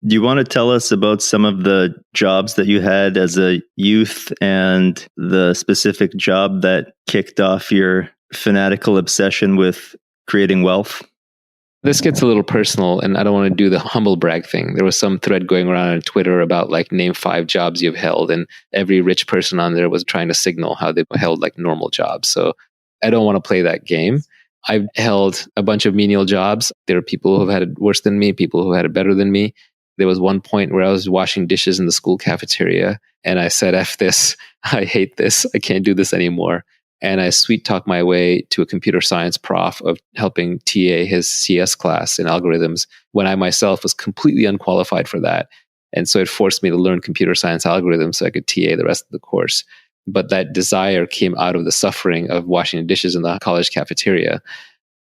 Do you want to tell us about some of the jobs that you had as a youth and the specific job that kicked off your fanatical obsession with creating wealth? This gets a little personal, and I don't want to do the humble brag thing. There was some thread going around on Twitter about name 5 jobs you've held, and every rich person on there was trying to signal how they held normal jobs. So I don't want to play that game. I've held a bunch of menial jobs. There are people who've had it worse than me, people who had it better than me. There was one point where I was washing dishes in the school cafeteria, and I said, F this, I hate this, I can't do this anymore. And I sweet talked my way to a computer science prof of helping TA his CS class in algorithms when I myself was completely unqualified for that. And so it forced me to learn computer science algorithms so I could TA the rest of the course. But that desire came out of the suffering of washing dishes in the college cafeteria,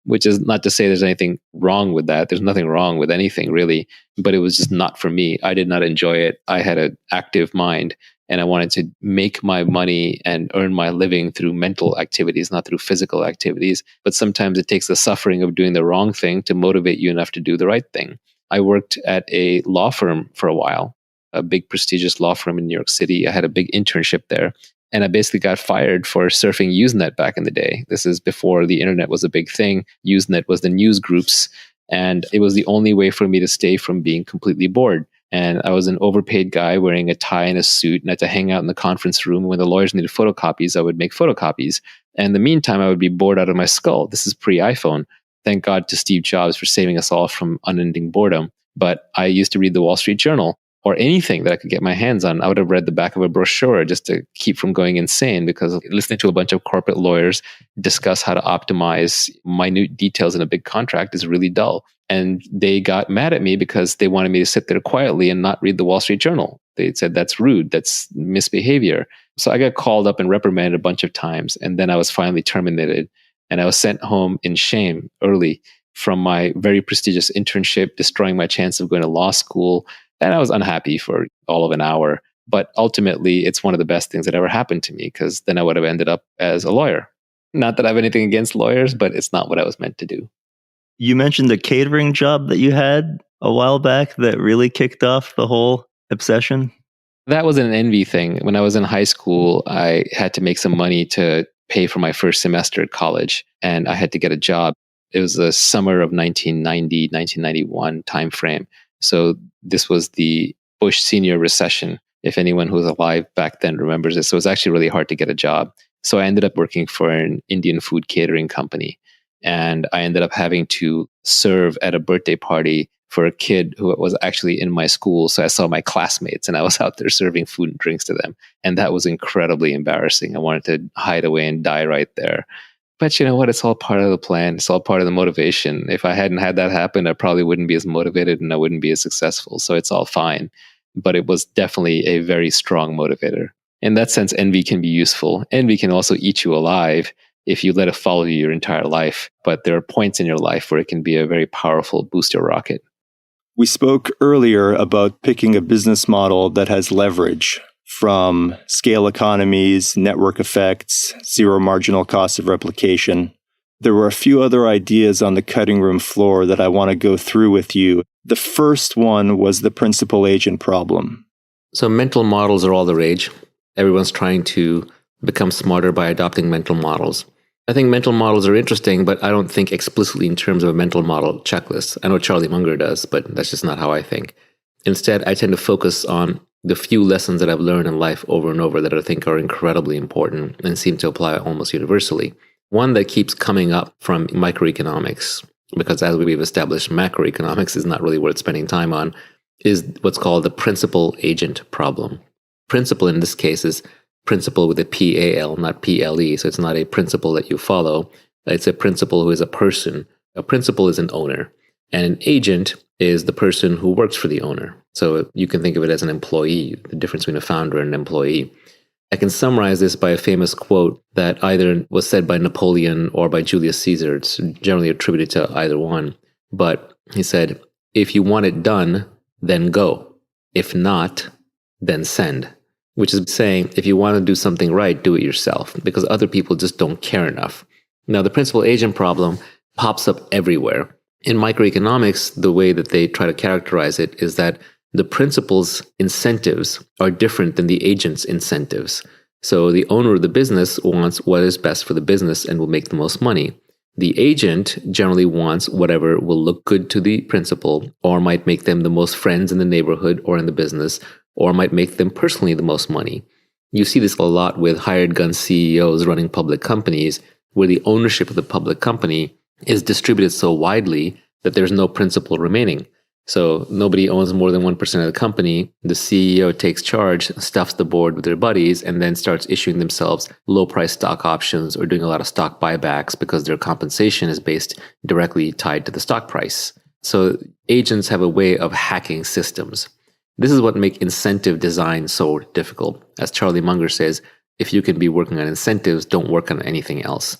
which is not to say there's anything wrong with that. There's nothing wrong with anything really, but it was just not for me. I did not enjoy it. I had an active mind, and I wanted to make my money and earn my living through mental activities, not through physical activities. But sometimes it takes the suffering of doing the wrong thing to motivate you enough to do the right thing. I worked at a law firm for a while, a big prestigious law firm in New York City. I had a big internship there. And I basically got fired for surfing Usenet back in the day. This is before the internet was a big thing. Usenet was the news groups. And it was the only way for me to stay from being completely bored. And I was an overpaid guy wearing a tie and a suit, and I had to hang out in the conference room. When the lawyers needed photocopies, I would make photocopies. And in the meantime, I would be bored out of my skull. This is pre-iPhone. Thank God to Steve Jobs for saving us all from unending boredom. But I used to read the Wall Street Journal, or anything that I could get my hands on. I would have read the back of a brochure just to keep from going insane, because listening to a bunch of corporate lawyers discuss how to optimize minute details in a big contract is really dull. And they got mad at me because they wanted me to sit there quietly and not read the Wall Street Journal. They said, that's rude, that's misbehavior. So I got called up and reprimanded a bunch of times. And then I was finally terminated. And I was sent home in shame early from my very prestigious internship, destroying my chance of going to law school. And I was unhappy for all of an hour. But ultimately, it's one of the best things that ever happened to me, because then I would have ended up as a lawyer. Not that I have anything against lawyers, but it's not what I was meant to do. You mentioned a catering job that you had a while back that really kicked off the whole obsession. That was an envy thing. When I was in high school, I had to make some money to pay for my first semester at college, and I had to get a job. It was the summer of 1990, 1991 timeframe. So this was the Bush senior recession. If anyone who was alive back then remembers it. So it was actually really hard to get a job. So I ended up working for an Indian food catering company. And I ended up having to serve at a birthday party for a kid who was actually in my school. So I saw my classmates and I was out there serving food and drinks to them. And that was incredibly embarrassing. I wanted to hide away and die right there. But you know what? It's all part of the plan. It's all part of the motivation. If I hadn't had that happen, I probably wouldn't be as motivated and I wouldn't be as successful. So it's all fine. But it was definitely a very strong motivator. In that sense, envy can be useful. Envy can also eat you alive if you let it follow you your entire life. But there are points in your life where it can be a very powerful booster rocket. We spoke earlier about picking a business model that has leverage, from scale economies, network effects, zero marginal cost of replication. There were a few other ideas on the cutting room floor that I want to go through with you. The first one was the principal agent problem. So mental models are all the rage. Everyone's trying to become smarter by adopting mental models. I think mental models are interesting, but I don't think explicitly in terms of a mental model checklist. I know Charlie Munger does, but that's just not how I think. Instead, I tend to focus on the few lessons that I've learned in life over and over that I think are incredibly important and seem to apply almost universally. One that keeps coming up from microeconomics, because as we've established, macroeconomics is not really worth spending time on, is what's called the principal agent problem. Principal in this case is principal with a P-A-L, not P-L-E. So it's not a principal that you follow. It's a principal who is a person. A principal is an owner. And an agent is the person who works for the owner. So you can think of it as an employee, the difference between a founder and an employee. I can summarize this by a famous quote that either was said by Napoleon or by Julius Caesar. It's generally attributed to either one. But he said, if you want it done, then go. If not, then send. Which is saying, if you want to do something right, do it yourself, because other people just don't care enough. Now, the principal agent problem pops up everywhere. In microeconomics, the way that they try to characterize it is that the principal's incentives are different than the agent's incentives. So the owner of the business wants what is best for the business and will make the most money. The agent generally wants whatever will look good to the principal, or might make them the most friends in the neighborhood or in the business, or might make them personally the most money. You see this a lot with hired gun CEOs running public companies, where the ownership of the public company is distributed so widely that there's no principal remaining. So nobody owns more than 1% of the company. The CEO takes charge, stuffs the board with their buddies, and then starts issuing themselves low-price stock options or doing a lot of stock buybacks because their compensation is based directly tied to the stock price. So agents have a way of hacking systems. This is what makes incentive design so difficult. As Charlie Munger says, if you can be working on incentives, don't work on anything else.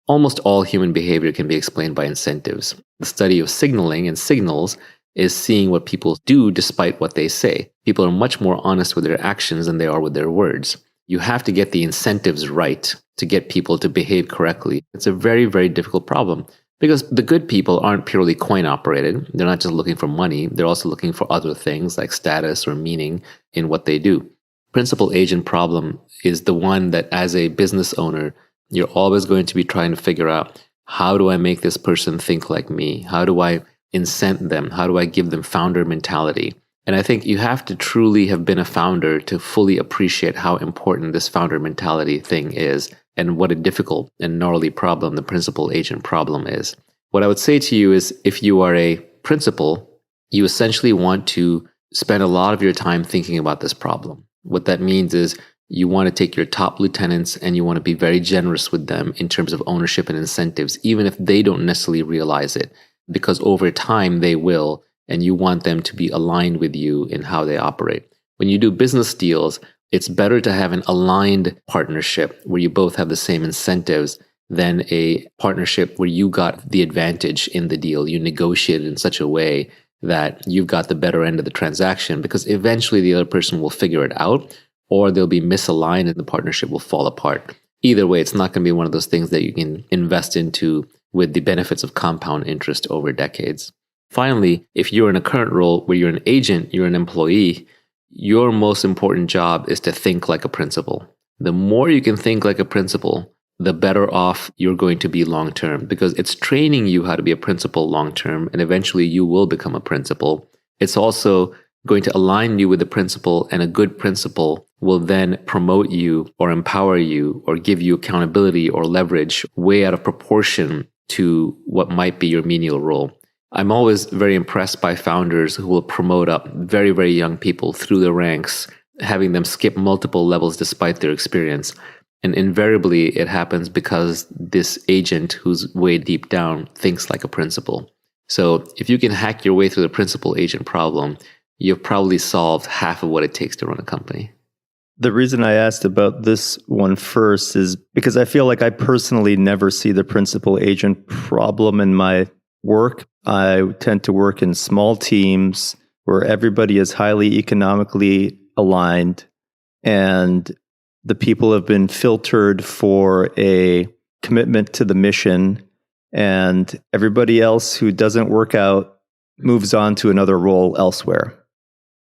Almost all human behavior can be explained by incentives. The study of signaling and signals is seeing what people do despite what they say. People are much more honest with their actions than they are with their words. You have to get the incentives right to get people to behave correctly. It's a very, very difficult problem because the good people aren't purely coin operated. They're not just looking for money. They're also looking for other things like status or meaning in what they do. Principal agent problem is the one that as a business owner, you're always going to be trying to figure out, how do I make this person think like me? How do I incent them? How do I give them founder mentality? And I think you have to truly have been a founder to fully appreciate how important this founder mentality thing is and what a difficult and gnarly problem the principal agent problem is. What I would say to you is, if you are a principal, you essentially want to spend a lot of your time thinking about this problem. What that means is you want to take your top lieutenants and you want to be very generous with them in terms of ownership and incentives, even if they don't necessarily realize it, because over time they will, and you want them to be aligned with you in how they operate. When you do business deals, it's better to have an aligned partnership where you both have the same incentives than a partnership where you got the advantage in the deal. You negotiated in such a way that you've got the better end of the transaction, because eventually the other person will figure it out, or they'll be misaligned and the partnership will fall apart. Either way, it's not going to be one of those things that you can invest into with the benefits of compound interest over decades. Finally, if you're in a current role where you're an agent, you're an employee, your most important job is to think like a principal. The more you can think like a principal, the better off you're going to be long term, because it's training you how to be a principal long term, and eventually you will become a principal. It's also going to align you with the principal, and a good principal will then promote you or empower you or give you accountability or leverage way out of proportion to what might be your menial role. I'm always very impressed by founders who will promote up very, very young people through the ranks, having them skip multiple levels despite their experience. And invariably, it happens because this agent who's way deep down thinks like a principal. So if you can hack your way through the principal agent problem, you've probably solved half of what it takes to run a company. The reason I asked about this one first is because I feel like I personally never see the principal agent problem in my work. I tend to work in small teams where everybody is highly economically aligned, and the people have been filtered for a commitment to the mission, and everybody else who doesn't work out moves on to another role elsewhere.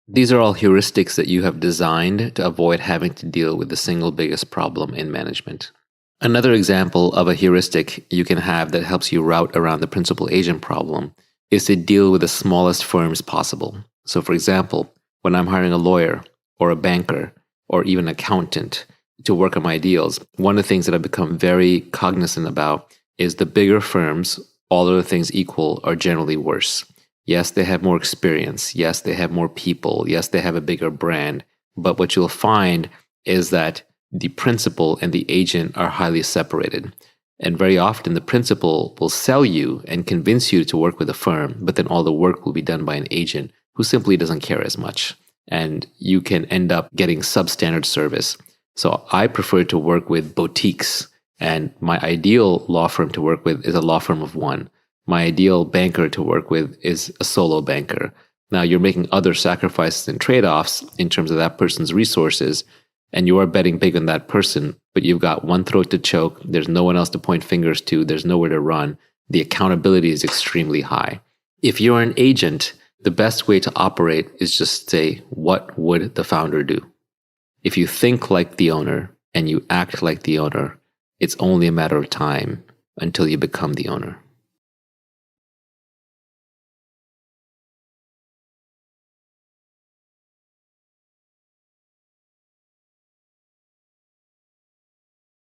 These are all heuristics that you have designed to avoid having to deal with the single biggest problem in management. Another example of a heuristic you can have that helps you route around the principal agent problem is to deal with the smallest firms possible. So for example, when I'm hiring a lawyer or a banker or even an accountant to work on my deals, one of the things that I've become very cognizant about is the bigger firms, all other things equal, are generally worse. Yes, they have more experience. Yes, they have more people. Yes, they have a bigger brand. But what you'll find is that the principal and the agent are highly separated. And very often the principal will sell you and convince you to work with a firm, but then all the work will be done by an agent who simply doesn't care as much. And you can end up getting substandard service. So I prefer to work with boutiques, and my ideal law firm to work with is a law firm of one. My ideal banker to work with is a solo banker. Now you're making other sacrifices and trade-offs in terms of that person's resources, and you are betting big on that person, but you've got one throat to choke. There's no one else to point fingers to. There's nowhere to run. The accountability is extremely high. If you're an agent, The best way to operate is just say, what would the founder do? If you think like the owner and you act like the owner, it's only a matter of time until you become the owner.